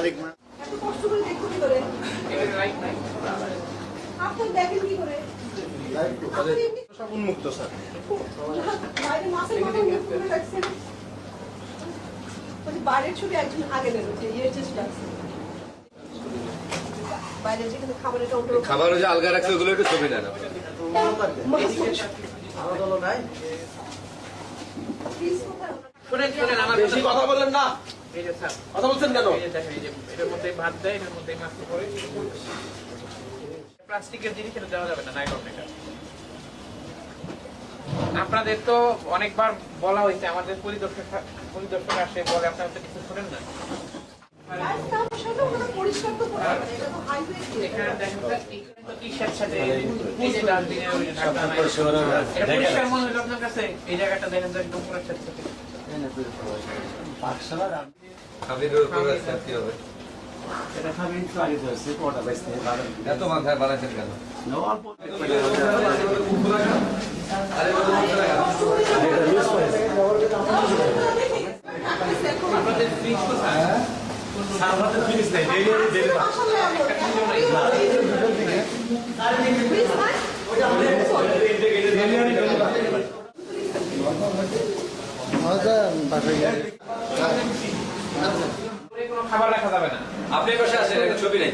তারিখ না এত কষ্ট করে দেখো কি করে আপনি দেখেন কি করে সব উন্মুক্ত স্যার। বাইরে মাছের মতো মুখ করে রাখছেন ওই বাইরের ছবি একজন আগে নেন যে ইউএচএস আছে বাইরে যেখানে খাবারের কাউন্টার খাবার যে আলগা রাখছে ওগুলো একটু ছবি নেন শুনেন শুনেন আমার বেশি কথা বললেন না। এই যে স্যার কথা বলছেন কেন? এই যে দেখেন এই যে এটার মধ্যে ভাত দেয় এটার মধ্যে মাছ পড়ে প্লাস্টিকের জিনিস এটা দেওয়া যাবে না নাইলন এটা আপনাদের তো অনেকবার বলা হয়েছে আমাদের পরিদর্শক আসে বলে আপনারা তো কিছু শুনেন না পরিষ্কার তো করা হবে এটা তো হাইওয়ে এখানে দেখেন স্যার এখানে তো টি-শার্ট সাথে এই যে ডাস্টবিনে ওই ঢাকনা নাই এটা পরিষ্কার মনে হলো আপনার কাছে এই জায়গাটা দেখেন তো একদম পুরো স্বচ্ছ খাবিরের উপরে কি হবে এটা খাবেন তো আগে ধরছে কটা বাইসতে পারেন এত মাথায় বানাচ্ছেন কেন নো অল্প আপনাদের ফ্রিজ তো স্যার সার্ভারে ফিনিশ নাই ডেলিভারি ডেলিভারি কোনো খাবার রাখা যাবে না আপনি বসে আছেন একটা ছবি নেই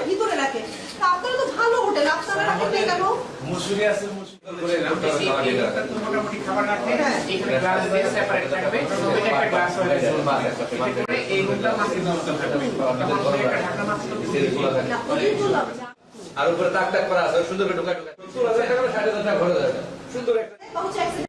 ভিতরে রাখে তা আপনারা তো ভালো হোটেল আপনারা রাখেন না কেন মুসুরি আছে মুসুরি মোটামুটি খাবার রাখতে এখানে গ্লাস দিয়ে সেপারেট থাকবে এটা একটা গ্লাস হয়ে যাবে এই রুমটা মাছের ব্যবস্থা থাকবে একটা ঢাকনা মাছ আর উপরে তাক তাক করা আছে সুন্দর করে ঢোকা ঢোকা 70,000 টাকা 60,000 টাকা খরচ আছে সুন্দর একটা পৌঁছাইছে